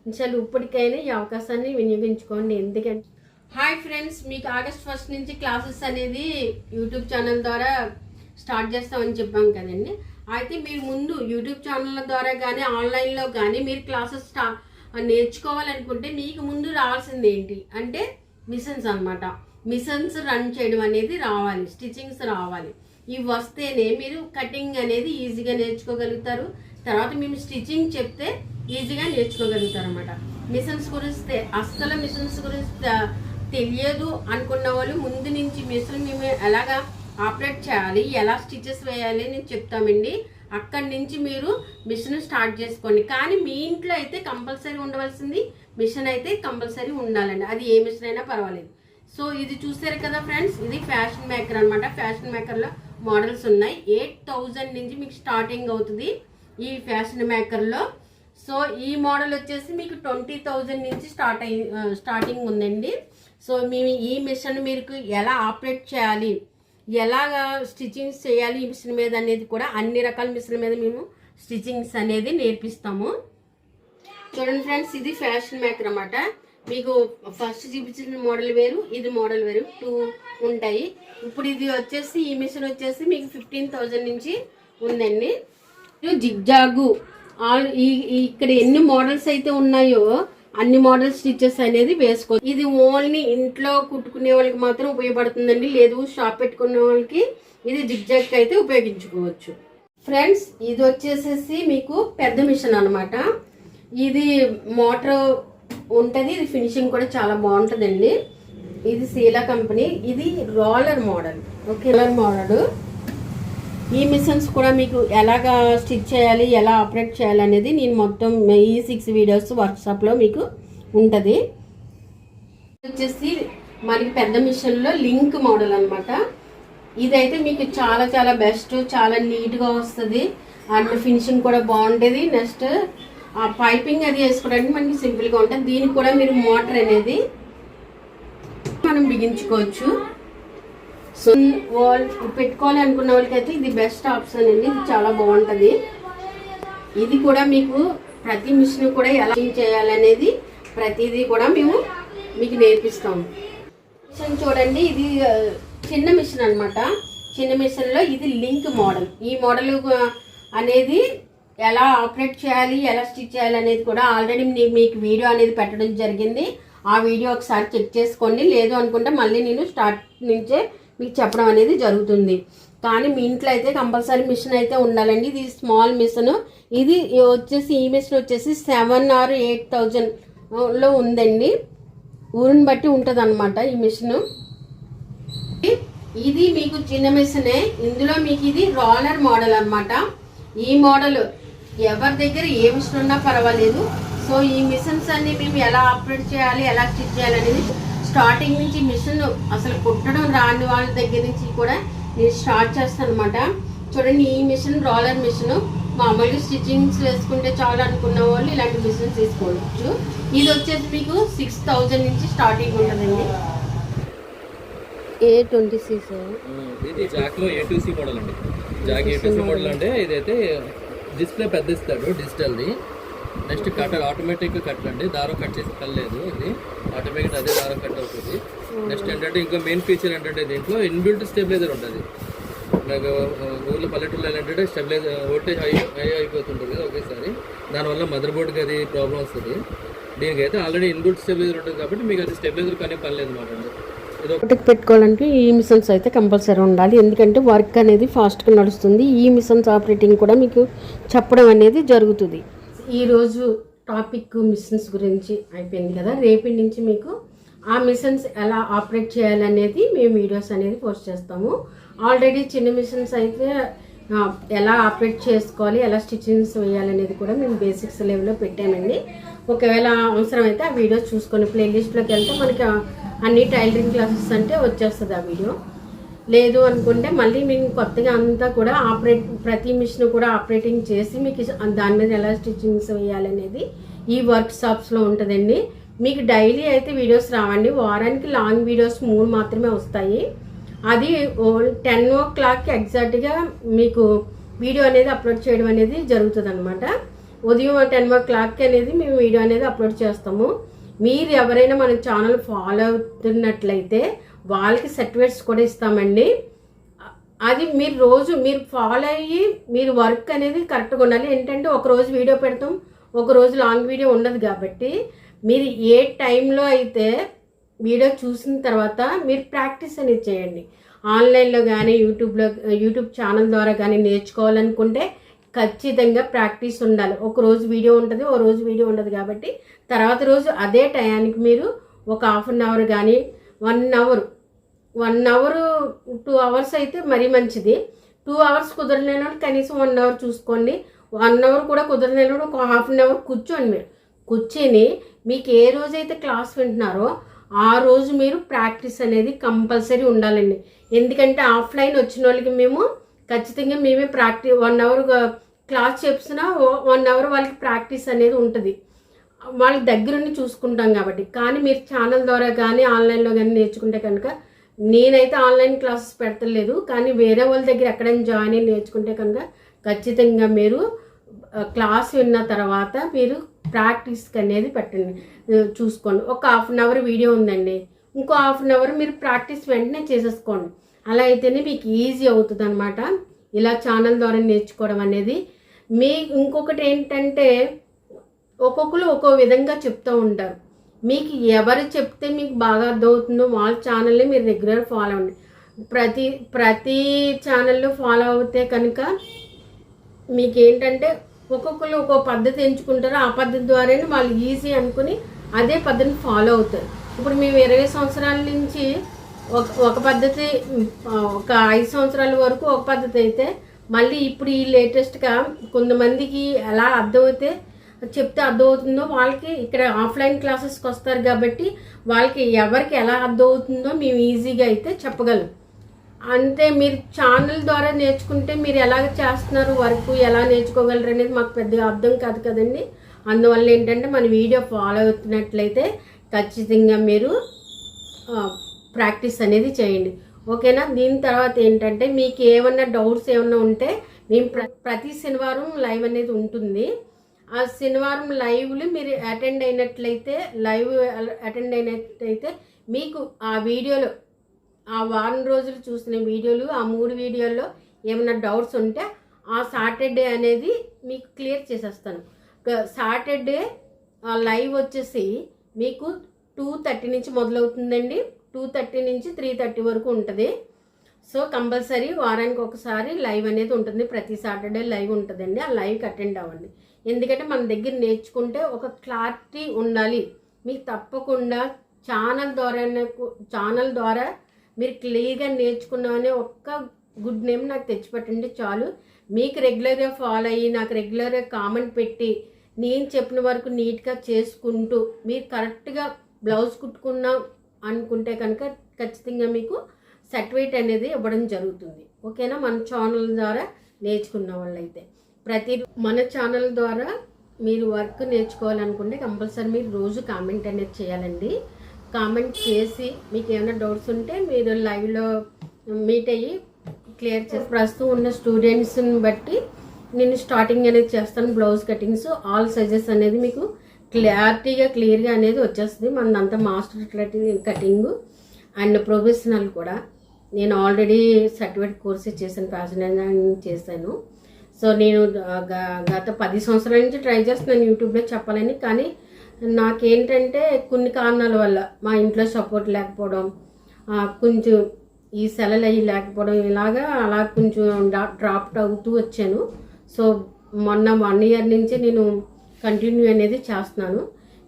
అసలు ఇప్పటికైనా ఈ అవకాశాన్ని వినియోగించుకోండి. ఎందుకంటే హాయ్ ఫ్రెండ్స్, మీకు ఆగస్ట్ 1 నుంచి క్లాసెస్ అనేది యూట్యూబ్ ఛానల్ ద్వారా స్టార్ట్ చేస్తామని చెప్పాం కదండి. అయితే మీరు ముందు యూట్యూబ్ ఛానల్ ద్వారా కానీ ఆన్లైన్లో కానీ మీరు క్లాసెస్ నేర్చుకోవాలనుకుంటే మీకు ముందు రావాల్సింది ఏంటి అంటే మిషన్స్ అనమాట. మిషన్స్ రన్ చేయడం అనేది రావాలి, స్టిచ్చింగ్స్ రావాలి. ఇవి వస్తేనే మీరు కటింగ్ అనేది ఈజీగా నేర్చుకోగలుగుతారు. తర్వాత మేము స్టిచ్చింగ్ చెప్తే ఈజీగా నేర్చుకోగలుగుతారు అనమాట. మిషన్స్ గురించి అస్సలు మిషన్స్ గురించి తెలియదు అనుకున్న వాళ్ళు ముందు నుంచి మిషన్ మేము ఎలాగా ఆపరేట్ చేయాలి, ఎలా స్టిచెస్ వేయాలి నేను చెప్తామండి. అక్కడి నుంచి మీరు మిషన్ స్టార్ట్ చేసుకోండి. కానీ మీ ఇంట్లో అయితే కంపల్సరీ ఉండవలసింది మిషన్ అయితే కంపల్సరీ ఉండాలండి. అది ఏ మిషన్ అయినా పర్వాలేదు. సో ఇది చూసారు కదా ఫ్రెండ్స్, ఇది ఫ్యాషన్ మేకర్ అనమాట. ఫ్యాషన్ మేకర్లో మోడల్స్ ఉన్నాయి. 8,000 నుంచి మీకు స్టార్టింగ్ అవుతుంది ఈ ఫ్యాషన్ మేకర్లో. సో ఈ మోడల్ వచ్చేసి మీకు 20,000 నుంచి స్టార్టింగ్ ఉందండి. సో మేము ఈ మిషన్ మీకు ఎలా ఆపరేట్ చేయాలి, ఎలాగా స్టిచ్చింగ్స్ చేయాలి ఈ మిషన్ మీద అనేది కూడా అన్ని రకాల మిషన్ మీద మేము స్టిచ్చింగ్స్ అనేది నేర్పిస్తాము. చూడండి ఫ్రెండ్స్, ఇది ఫ్యాషన్ మేకర్ అన్నమాట. మీకు ఫస్ట్ చూపించిన మోడల్ వేరు, ఇది మోడల్ వేరు, 2 ఉంటాయి. ఇప్పుడు ఇది వచ్చేసి ఈ మిషన్ వచ్చేసి మీకు 15,000 నుంచి ఉందండి. జిగ్జాగు ఇక్కడ ఎన్ని మోడల్స్ అయితే ఉన్నాయో అన్ని మోడల్ స్టిచెస్ అనేది వేసుకోవచ్చు. ఇది ఓన్లీ ఇంట్లో కుట్టుకునే వాళ్ళకి మాత్రం ఉపయోగపడుతుందండి. లేదు షాప్ పెట్టుకునే వాళ్ళకి ఇది జిగ్జాగ్ అయితే ఉపయోగించుకోవచ్చు. ఫ్రెండ్స్, ఇది వచ్చేసేసి మీకు పెద్ద మిషన్ అనమాట. ఇది మోటార్ ఉంటుంది. ఇది ఫినిషింగ్ కూడా చాలా బాగుంటుందండి. ఇది సీలా కంపెనీ. ఇది roller model. Okay, roller model. ఈ మిషన్స్ కూడా మీకు ఎలాగా స్టిచ్ చేయాలి, ఎలా ఆపరేట్ చేయాలి అనేది నేను మొత్తం ఈ 6 వీడియోస్ వాట్సాప్లో మీకు ఉంటుంది. వచ్చేసి మనకి పెద్ద మిషన్లో లింక్ మోడల్ అనమాట. ఇదైతే మీకు చాలా చాలా బెస్ట్, చాలా నీట్గా వస్తుంది అండ్ ఫినిషింగ్ కూడా బాగుంటుంది. నెక్స్ట్ ఆ పైపింగ్ అది వేసుకోవడానికి మనకి సింపుల్గా ఉంటుంది. దీనికి కూడా మీరు మోటార్ అనేది మనం బిగించుకోవచ్చు. సో పెట్టుకోవాలి అనుకున్న వాళ్ళకైతే ఇది బెస్ట్ ఆప్షన్ అండి. ఇది చాలా బాగుంటుంది. ఇది కూడా మీకు ప్రతి మిషన్ కూడా ఎలా చేయాలనేది ప్రతిదీ కూడా మేము మీకు నేర్పిస్తాము. మిషన్ చూడండి, ఇది చిన్న మిషన్ అనమాట. చిన్న మిషన్లో ఇది లింక్ మోడల్. ఈ మోడల్ అనేది ఎలా ఆపరేట్ చేయాలి, ఎలా స్టిచ్ చేయాలి అనేది కూడా ఆల్రెడీ మీకు వీడియో అనేది పెట్టడం జరిగింది. ఆ వీడియో ఒకసారి చెక్ చేసుకోండి. లేదు అనుకుంటే మళ్ళీ నేను స్టార్ట్ నుంచే మీకు చెప్పడం అనేది జరుగుతుంది. కానీ మీ ఇంట్లో అయితే కంపల్సరీ మిషన్ అయితే ఉండాలండి. ఇది స్మాల్ మిషన్. ఇది వచ్చేసి ఈ మిషన్ వచ్చేసి 7,000 or 8,000లో ఉందండి. ఊరిని బట్టి ఉంటుంది అనమాట ఈ మిషన్. ఇది మీకు చిన్న మిషనే. ఇందులో మీకు ఇది రోలర్ మోడల్ అనమాట. ఈ మోడల్ ఎవరి దగ్గర ఏ మిషన్ ఉన్నా పర్వాలేదు. సో ఈ మిషన్స్ అన్ని మేము ఎలా ఆపరేట్ చేయాలి, ఎలా స్టిచ్ చేయాలి అనేది స్టార్టింగ్ నుంచి మిషన్ అసలు కుట్టడం రాని వాళ్ళ దగ్గర నుంచి కూడా నేను స్టార్ట్ చేస్తాను అనమాట. చూడండి, ఈ మిషన్ రోలర్ మిషన్. మామూలుగా స్టిచ్చింగ్స్ వేసుకుంటే చాలు అనుకున్న వాళ్ళు ఇలాంటి మిషన్స్ తీసుకోవచ్చు. ఇది వచ్చేసి మీకు 6,000 నుంచి స్టార్టింగ్ ఉంటుందండి. A20C ఇది జాక్లో A2C మోడల్ అండి. జాక్ A2C మోడల్ అంటే ఇదైతే డిస్ప్లే పెద్ద ఇస్తాడు డిజిటల్ది. నెక్స్ట్ కట్టర్ ఆటోమేటిక్ కట్ అండి. దారం కట్ చేసి కలేదు. ఇది ఆటోమేటిక్ అదే దారం కట్ అవుతుంది. నెక్స్ట్ ఏంటంటే ఇంకా మెయిన్ ఫీచర్ ఏంటంటే దీంట్లో ఇన్బిల్ట్ స్టెబిలైజర్ ఉంటుంది. నాకు ఊళ్ళో పల్లెటూరులో ఏంటంటే స్టెబిలైజర్ వోల్టేజ్ హై అయిపోతుంటుంది కదా ఒకేసారి. దానివల్ల మదర్ బోర్డ్కి అది ప్రాబ్లం వస్తుంది. దీనికైతే ఆల్రెడీ ఇన్బిల్ట్ స్టెబిలైజర్ ఉంటుంది కాబట్టి మీకు అది స్టెబిలైజర్ కానీ పని లేదు అనమాట. పెట్టుకోవాలంటే ఈ మిషన్స్ అయితే కంపల్సరీ ఉండాలి. ఎందుకంటే వర్క్ అనేది ఫాస్ట్గా నడుస్తుంది. ఈ మిషన్స్ ఆపరేటింగ్ కూడా మీకు చెప్పడం అనేది జరుగుతుంది. ఈరోజు టాపిక్ మిషన్స్ గురించి అయిపోయింది కదా. రేపటి నుంచి మీకు ఆ మిషన్స్ ఎలా ఆపరేట్ చేయాలనేది మేము వీడియోస్ అనేది పోస్ట్ చేస్తాము. ఆల్రెడీ చిన్న మిషన్స్ అయితే ఎలా ఆపరేట్ చేసుకోవాలి, ఎలా స్టిచ్చింగ్స్ వేయాలనేది కూడా మేము బేసిక్స్ లెవెల్లో పెట్టామండి. ఒకవేళ అవసరం అయితే ఆ వీడియోస్ చూసుకొని ప్లేలిస్ట్లోకి వెళ్తే మనకి అన్ని టైలరింగ్ క్లాసెస్ అంటే వచ్చేస్తుంది ఆ వీడియో. లేదు అనుకుంటే మళ్ళీ మేము కొత్తగా అంతా కూడా ప్రతి మిషన్ కూడా ఆపరేటింగ్ చేసి మీకు దాని మీద ఎలా స్టిచ్చింగ్స్ వేయాలనేది ఈ వర్క్ షాప్స్లో ఉంటుందండి. మీకు డైలీ అయితే వీడియోస్ రావండి. వారానికి లాంగ్ వీడియోస్ 3 మాత్రమే వస్తాయి. అది 10 o'clock ఎగ్జాక్ట్గా మీకు వీడియో అనేది అప్లోడ్ చేయడం అనేది జరుగుతుంది అనమాట. ఉదయం 10 o'clock అనేది మేము వీడియో అనేది అప్లోడ్ చేస్తాము. మీరు ఎవరైనా మన ఛానల్ ఫాలో అవుతున్నట్లయితే వాళ్ళకి సర్టిఫికేట్స్ కూడా ఇస్తామండి. అది మీరు రోజు మీరు ఫాలో అయ్యి మీరు వర్క్ అనేది కరెక్ట్గా ఉండాలి. ఏంటంటే ఒకరోజు వీడియో పెడతాం, ఒకరోజు లాంగ్ వీడియో ఉండదు. కాబట్టి మీరు ఏ టైంలో అయితే వీడియో చూసిన తర్వాత మీరు ప్రాక్టీస్ అనేది చేయండి. ఆన్లైన్లో కానీ యూట్యూబ్ ఛానల్ ద్వారా కానీ నేర్చుకోవాలనుకుంటే ఖచ్చితంగా ప్రాక్టీస్ ఉండాలి. ఒక రోజు వీడియో ఉంటుంది, ఒక రోజు వీడియో ఉండదు. కాబట్టి తర్వాత రోజు అదే టయానికి మీరు ఒక 1/2 hour కానీ 1 hour 2 hours అయితే మరీ మంచిది. 2 hours కుదరలేనప్పుడు కనీసం 1 hour చూసుకోండి. 1 hour కూడా కుదరలేనప్పుడు ఒక 1/2 hour కూర్చోండి. మీరు కూర్చొని మీకు ఏ రోజైతే క్లాస్ వింటున్నారో ఆ రోజు మీరు ప్రాక్టీస్ అనేది కంపల్సరీ ఉండాలండి. ఎందుకంటే ఆఫ్లైన్ వచ్చిన వాళ్ళకి మేము ఖచ్చితంగా మేమే 1 hour క్లాస్ చెప్తున్నా 1 hour వాళ్ళకి ప్రాక్టీస్ అనేది ఉంటుంది. వాళ్ళ దగ్గరుండి చూసుకుంటాం కాబట్టి. కానీ మీరు ఛానల్ ద్వారా కానీ ఆన్లైన్లో కానీ నేర్చుకుంటే కనుక, నేనైతే ఆన్లైన్ క్లాసెస్ పెడతలేదు, కానీ వేరే వాళ్ళ దగ్గర ఎక్కడైనా జాయిన్ అయ్యి నేర్చుకుంటే కనుక ఖచ్చితంగా మీరు క్లాస్ విన్న తర్వాత మీరు ప్రాక్టీస్కి అనేది పెట్టండి, చూసుకోండి. ఒక 1/2 hour వీడియో ఉందండి, ఇంకో 1/2 hour మీరు ప్రాక్టీస్ వెంటనే చేసేసుకోండి. అలా అయితేనే మీకు ఈజీ అవుతుంది అనమాట. ఇలా ఛానల్ ద్వారా నేర్చుకోవడం అనేది. ఇంకొకటి ఏంటంటే ఒక్కొక్కరు ఒక్కో విధంగా చెప్తూ ఉంటారు. మీకు ఎవరు చెప్తే మీకు బాగా అర్థమవుతుందో వాళ్ళ ఛానల్ని మీరు రెగ్యులర్ ఫాలో అవ్వండి. ప్రతి ఛానల్లో ఫాలో అవుతే కనుక మీకు ఏంటంటే ఒక్కొక్కరు ఒక్కో పద్ధతి ఎంచుకుంటారు. ఆ పద్ధతి ద్వారానే వాళ్ళు ఈజీ అనుకుని అదే పద్ధతిని ఫాలో అవుతారు. ఇప్పుడు మేము 20 సంవత్సరాల నుంచి ఒక పద్ధతి, ఒక 5 సంవత్సరాల వరకు ఒక పద్ధతి అయితే, మళ్ళీ ఇప్పుడు ఈ లేటెస్ట్గా కొంతమందికి ఎలా అర్థమైతే చెప్తే అర్థమవుతుందో వాళ్ళకి ఇక్కడ ఆఫ్లైన్ క్లాసెస్కి వస్తారు. కాబట్టి వాళ్ళకి ఎవరికి ఎలా అర్థమవుతుందో మేము ఈజీగా అయితే చెప్పగలం. అంటే మీరు ఛానల్ ద్వారా నేర్చుకుంటే మీరు ఎలాగ చేస్తున్నారు, వర్క్ ఎలా నేర్చుకోగలరు అనేది మాకు పెద్దగా అర్థం కాదు కదండి. అందువల్ల ఏంటంటే మన వీడియో ఫాలో అవుతున్నట్లయితే ఖచ్చితంగా మీరు ప్రాక్టీస్ అనేది చేయండి. ఓకేనా? దీని తర్వాత ఏంటంటే మీకు ఏమన్నా డౌట్స్ ఏమన్నా ఉంటే మేము ప్రతి శనివారం లైవ్ అనేది ఉంటుంది. ఆ శనివారం లైవ్లు మీరు అటెండ్ అయినట్లయితే మీకు ఆ వీడియోలో ఆ వారం రోజులు చూసిన వీడియోలు, ఆ 3 వీడియోల్లో ఏమైనా డౌట్స్ ఉంటే ఆ సాటర్డే అనేది మీకు క్లియర్ చేసేస్తాను. సాటర్డే లైవ్ వచ్చేసి మీకు 2:30 నుంచి మొదలవుతుందండి. 2:30 నుంచి 3:30 వరకు ఉంటుంది. సో కంపల్సరీ వారానికి ఒకసారి లైవ్ అనేది ఉంటుంది. ప్రతి సాటర్డే లైవ్ ఉంటుందండి. ఆ లైవ్కి అటెండ్ అవ్వండి. ఎందుకంటే మన దగ్గర నేర్చుకుంటే ఒక క్లారిటీ ఉండాలి. మీకు తప్పకుండా ఛానల్ ద్వారా మీరు క్లియర్గా నేర్చుకున్నామనే ఒక్క గుడ్ నేమ్ నాకు తెచ్చిపెట్టండి చాలు. మీకు రెగ్యులర్గా ఫాలో అయ్యి నాకు రెగ్యులర్గా కామెంట్ పెట్టి నేను చెప్పిన వరకు నీట్గా చేసుకుంటూ మీరు కరెక్ట్గా బ్లౌజ్ కుట్టుకున్నాం అనుకుంటే కనుక ఖచ్చితంగా మీకు సర్టిఫికేట్ అనేది ఇవ్వడం జరుగుతుంది. ఓకేనా? మన ఛానల్ ద్వారా నేర్చుకున్న వాళ్ళైతే మన ఛానల్ ద్వారా మీరు వర్క్ నేర్చుకోవాలనుకుంటే కంపల్సరీ మీరు రోజు కామెంట్ అనేది చేయాలండి. కామెంట్ చేసి మీకు ఏమైనా డౌట్స్ ఉంటే మీరు లైవ్లో మీట్ అయ్యి క్లియర్ చేసి, ప్రస్తుతం ఉన్న స్టూడెంట్స్ని బట్టి నేను స్టార్టింగ్ అనేది చేస్తాను. బ్లౌజ్ కటింగ్స్ ఆల్ సైజెస్ అనేది మీకు క్లియర్గా అనేది వచ్చేస్తుంది. మనదంతా మాస్టర్ కటింగ్ అండ్ ప్రొఫెషనల్ కూడా. నేను ఆల్రెడీ సర్టిఫికేట్ కోర్సెస్ చేశాను, ఫ్యాషన్ డిజైనింగ్ చేశాను. సో నేను గత 10 సంవత్సరాల నుంచి ట్రై చేస్తున్నాను యూట్యూబ్లో చెప్పాలని. కానీ నాకేంటంటే కొన్ని కారణాల వల్ల మా ఇంట్లో సపోర్ట్ లేకపోవడం, కొంచెం ఈ సెలలు అయ్యి లేకపోవడం, అలా కొంచెం డ్రాప్ అవుతూ వచ్చాను. సో మొన్న 1 year నుంచి నేను కంటిన్యూ అనేది చేస్తున్నాను.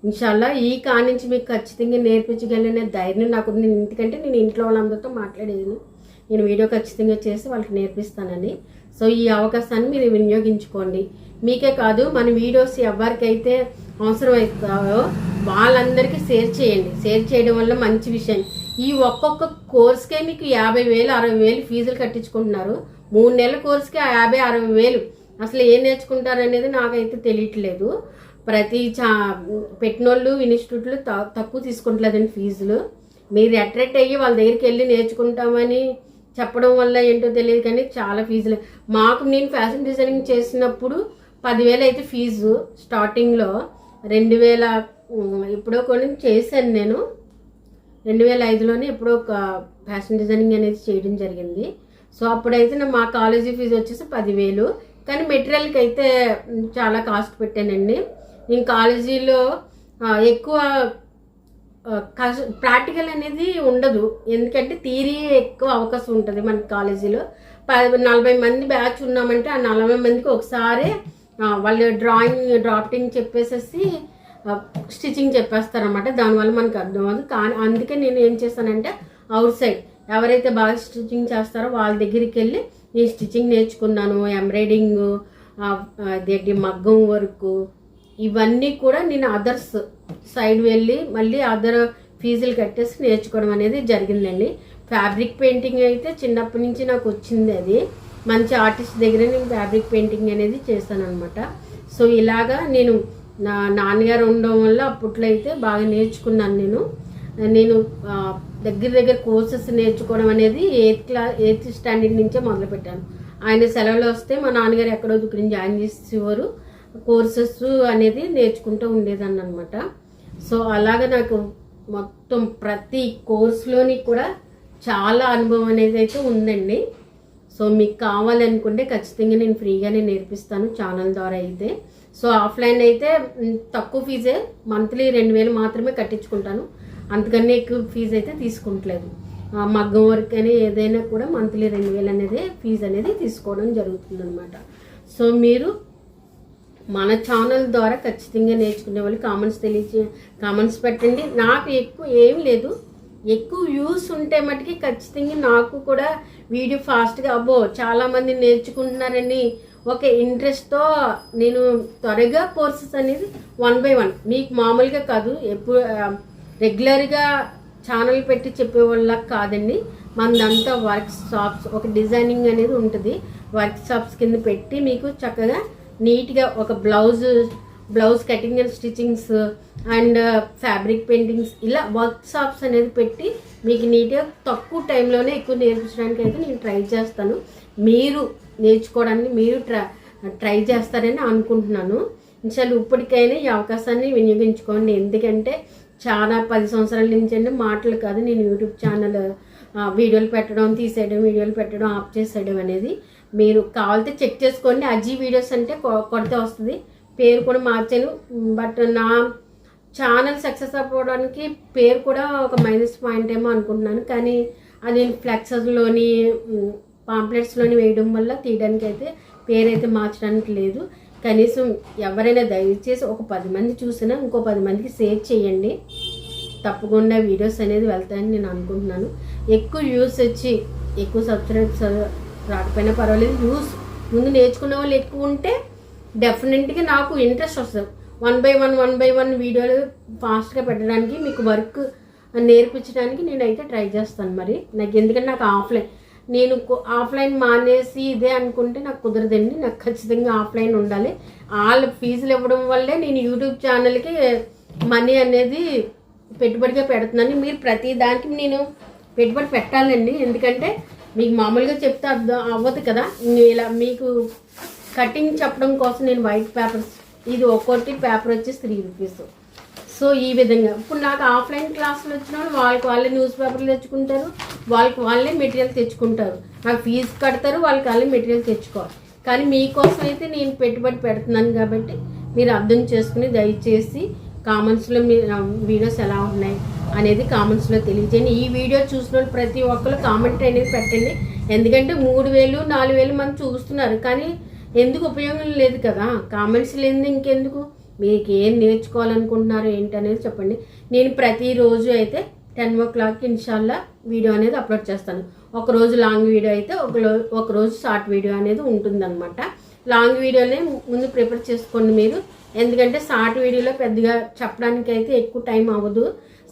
ఇన్షాల్లా ఈ నుంచి మీకు ఖచ్చితంగా నేర్పించగలనే ధైర్యం నాకుంది. ఎందుకంటే నేను ఇంట్లో వాళ్ళందరితో మాట్లాడేది, నేను వీడియో ఖచ్చితంగా చేసి వాళ్ళకి నేర్పిస్తానని. సో ఈ అవకాశాన్ని మీరు వినియోగించుకోండి. మీకే కాదు, మన వీడియోస్ ఎవరికైతే అవసరం అవుతాయో వాళ్ళందరికీ షేర్ చేయండి. షేర్ చేయడం వల్ల మంచి విషయం. ఈ ఒక్కొక్క కోర్స్కే మీకు 50,000 60,000 ఫీజులు కట్టించుకుంటున్నారు. 3 నెలల కోర్స్కి 50,000 60,000 అసలు ఏం నేర్చుకుంటారు అనేది నాకైతే తెలియట్లేదు. పెట్టినోళ్ళు ఇన్స్టిట్యూట్లు తక్కువ తీసుకుంటలేదండి ఫీజులు. మీరు అట్రాక్ట్ అయ్యి వాళ్ళ దగ్గరికి వెళ్ళి నేర్చుకుంటామని చెప్పడం వల్ల ఏంటో తెలియదు, కానీ చాలా ఫీజులు. నేను ఫ్యాషన్ డిజైనింగ్ చేసినప్పుడు 10,000 అయితే ఫీజు స్టార్టింగ్లో. 2,000 ఎప్పుడో కొన్ని చేశాను నేను. 2005లోనే ఎప్పుడో ఒక ఫ్యాషన్ డిజైనింగ్ అనేది చేయడం జరిగింది. సో అప్పుడైతే మా కాలేజీ ఫీజు వచ్చేసి 10,000. కానీ మెటీరియల్కి అయితే చాలా కాస్ట్ పెట్టానండి. నేను కాలేజీలో ఎక్కువ ప్రాక్టికల్ అనేది ఉండదు, ఎందుకంటే థియరీ ఎక్కువ అవకాశం ఉంటుంది మన కాలేజీలో. 40 మంది బ్యాచ్ ఉన్నామంటే ఆ 40 మందికి ఒకసారి వాళ్ళు డ్రాఫ్టింగ్ చెప్పేసేసి స్టిచ్చింగ్ చెప్పేస్తారనమాట. దానివల్ల మనకు అర్థం అవ్వదు. కానీ అందుకే నేను ఏం చేస్తానంటే అవుట్ సైడ్ ఎవరైతే బాగా స్టిచ్చింగ్ చేస్తారో వాళ్ళ దగ్గరికి వెళ్ళి నేను స్టిచ్చింగ్ నేర్చుకున్నాను. ఎంబ్రాయిడింగ్, అదేంటి మగ్గం వర్క్, ఇవన్నీ కూడా నేను అదర్స్ సైడ్ వెళ్ళి మళ్ళీ అదర్ ఫీజులు కట్టేసి నేర్చుకోవడం అనేది జరిగిందండి. ఫ్యాబ్రిక్ పెయింటింగ్ అయితే చిన్నప్పటి నుంచి నాకు వచ్చింది. అది మంచి ఆర్టిస్ట్ దగ్గర నేను ఫ్యాబ్రిక్ పెయింటింగ్ అనేది చేశాను అనమాట. సో ఇలాగా నేను నా నాన్నగారు ఉండడం వల్ల అప్పట్లో అయితే బాగా నేర్చుకున్నాను. నేను దగ్గర కోర్సెస్ నేర్చుకోవడం అనేది 8th స్టాండర్డ్ నుంచే మొదలుపెట్టాను. ఆయన సెలవులు వస్తే మా నాన్నగారు ఎక్కడో దుక్కుని జాయిన్ చేసేవారు. కోర్సెస్ అనేది నేర్చుకుంటూ ఉండేదాన్ని అనమాట. సో అలాగా నాకు మొత్తం ప్రతి కోర్సులోని కూడా చాలా అనుభవం అనేది అయితే ఉందండి. సో మీకు కావాలనుకుంటే ఖచ్చితంగా నేను ఫ్రీగానే నేర్పిస్తాను ఛానల్ ద్వారా అయితే. సో ఆఫ్లైన్ అయితే తక్కువ ఫీజే, మంత్లీ 2,000 మాత్రమే కట్టించుకుంటాను, అంతకన్నా ఎక్కువ ఫీజు అయితే తీసుకుంటలేదు. మగ్గం వర్క్ అని ఏదైనా కూడా మంత్లీ 2,000 అనేది ఫీజు అనేది తీసుకోవడం జరుగుతుంది అనమాట. సో మీరు మన ఛానల్ ద్వారా ఖచ్చితంగా నేర్చుకునే వాళ్ళు కామెంట్స్ పెట్టండి. నాకు ఎక్కువ ఏం లేదు, ఎక్కువ వ్యూస్ ఉంటే మటుకి ఖచ్చితంగా నాకు కూడా వీడియో ఫాస్ట్గా చాలామంది నేర్చుకుంటున్నారని ఒక ఇంట్రెస్ట్తో నేను త్వరగా కోర్సెస్ అనేది 1 by 1 మీకు మామూలుగా కాదు, ఎప్పుడు రెగ్యులర్గా ఛానల్ పెట్టి చెప్పే వాళ్ళకి కాదండి. మనదంతా వర్క్ షాప్స్, ఒక డిజైనింగ్ అనేది ఉంటుంది, వర్క్ షాప్స్ కింద పెట్టి మీకు చక్కగా నీట్గా ఒక blouse cutting and stitchings and fabric paintings ఇలా వర్క్ షాప్స్ అనేది పెట్టి మీకు నీట్గా తక్కువ టైంలోనే ఎక్కువ నేర్పించడానికి అయితే నేను ట్రై చేస్తాను. మీరు నేర్చుకోవడానికి మీరు ట్రై చేస్తారని అనుకుంటున్నాను. అసలు ఇప్పటికైనా ఈ అవకాశాన్ని వినియోగించుకోండి. ఎందుకంటే చాలా 10 సంవత్సరాల నుంచి అంటే మాటలు కాదు, నేను యూట్యూబ్ ఛానల్ వీడియోలు పెట్టడం, తీసేయడం, వీడియోలు పెట్టడం, ఆఫ్ చేసేయడం అనేది మీరు కావాలంటే చెక్ చేసుకోండి. అజీ వీడియోస్ అంటే కొడితే వస్తుంది, పేరు కూడా మార్చాను. బట్ నా ఛానల్ సక్సెస్ అవ్వడానికి పేరు కూడా ఒక మైనస్ పాయింట్ ఏమో అనుకుంటున్నాను. కానీ అది నేను ఫ్లెక్సెస్లోని పాంప్లెట్స్లోని వేయడం వల్ల తీయడానికి అయితే పేరు అయితే మార్చడానికి లేదు. కనీసం ఎవరైనా దయచేసి ఒక 10 మంది చూసినా ఇంకో 10 మందికి షేర్ చేయండి. తప్పకుండా వీడియోస్ అనేది వెళ్తాయని నేను అనుకుంటున్నాను. ఎక్కువ వ్యూస్ వచ్చి ఎక్కువ సబ్స్క్రైబ్స్ రాకపోయినా పర్వాలేదు, వ్యూస్ ముందు నేర్చుకునే వాళ్ళు ఎక్కువ ఉంటే డెఫినెట్గా నాకు ఇంట్రెస్ట్ వస్తుంది. 1 by 1 వీడియోలు ఫాస్ట్గా పెట్టడానికి, మీకు వర్క్ నేర్పించడానికి నేనైతే ట్రై చేస్తాను. మరి నాకు ఎందుకంటే నాకు నేను ఆఫ్లైన్ మానేసి ఇదే అనుకుంటే నాకు కుదరదండి. నాకు ఖచ్చితంగా ఆఫ్లైన్ ఉండాలి. వాళ్ళ ఫీజులు ఇవ్వడం వల్లే నేను యూట్యూబ్ ఛానల్కి మనీ అనేది పెట్టుబడిగా పెడుతున్నాను. మీరు ప్రతి దానికి నేను పెట్టుబడి పెట్టాలండి, ఎందుకంటే మీకు మామూలుగా చెప్తే అర్థం అవ్వదు కదా. ఇలా మీకు కటింగ్ చెప్పడం కోసం నేను వైట్ పేపర్స్, ఇది ఒక్కొక్కటి పేపర్ వచ్చేసి 3 రూపీస్. సో ఈ విధంగా ఇప్పుడు నాకు ఆఫ్లైన్ క్లాసులు వచ్చిన వాళ్ళు వాళ్ళే న్యూస్ పేపర్లు తెచ్చుకుంటారు, వాళ్ళే మెటీరియల్ తెచ్చుకుంటారు, నాకు ఫీజు కడతారు, వాళ్ళే మెటీరియల్ తెచ్చుకోవాలి. కానీ మీకోసం అయితే నేను పెట్టుబడి పెడుతున్నాను కాబట్టి మీరు అర్థం చేసుకుని దయచేసి కామెంట్స్లో మీ వీడియోస్ ఎలా ఉన్నాయి అనేది కామెంట్స్లో తెలియజేయండి. ఈ వీడియో చూసిన ప్రతి ఒక్కరు కామెంట్ అనేది పెట్టండి. ఎందుకంటే 3,000 4,000 మంది చూస్తున్నారు, కానీ ఎందుకు ఉపయోగం లేదు కదా. కామెంట్స్ లేదు ఇంకెందుకు, మీకు ఏం నేర్చుకోవాలనుకుంటున్నారు ఏంటి అనేది చెప్పండి. నేను ప్రతిరోజు అయితే 10 o'clock ఇన్షాల్లా వీడియో అనేది అప్లోడ్ చేస్తాను. ఒకరోజు లాంగ్ వీడియో అయితే ఒకరోజు షార్ట్ వీడియో అనేది ఉంటుందన్నమాట. లాంగ్ వీడియోనే ముందు ప్రిపేర్ చేసుకోండి మీరు, ఎందుకంటే షార్ట్ వీడియోలో పెద్దగా చెప్పడానికి అయితే ఎక్కువ టైం అవ్వదు.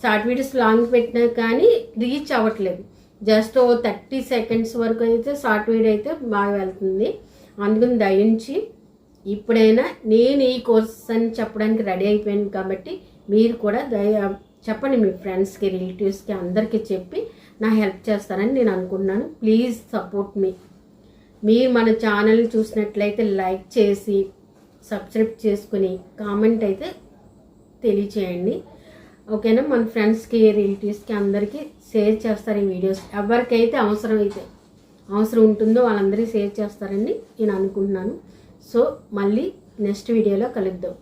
షార్ట్ వీడియోస్ లాంగ్ పెట్టినా కానీ రీచ్ అవ్వట్లేదు, జస్ట్ 30 seconds వరకు అయితే షార్ట్ వీడియో అయితే బాగా వెళ్తుంది. అందుకని దయించి ఇప్పుడైనా నేను ఈ కోర్స్ అని చెప్పడానికి రెడీ అయిపోయాను కాబట్టి మీరు కూడా చెప్పండి మీ ఫ్రెండ్స్కి, రిలేటివ్స్కి, అందరికీ చెప్పి నా హెల్ప్ చేస్తారని నేను అనుకుంటున్నాను. ప్లీజ్ సపోర్ట్ మీ. మీరు మన ఛానల్ని చూసినట్లయితే లైక్ చేసి సబ్స్క్రైబ్ చేసుకుని కామెంట్ అయితే తెలియచేయండి. ఓకేనా? మన ఫ్రెండ్స్కి, రిలేటివ్స్కి అందరికీ షేర్ చేస్తారు ఈ వీడియోస్. ఎవరికైతే అవసరం ఉంటుందో వాళ్ళందరికీ షేర్ చేస్తారని నేను అనుకుంటున్నాను. సో మళ్ళీ నెక్స్ట్ వీడియోలో కలుద్దాం.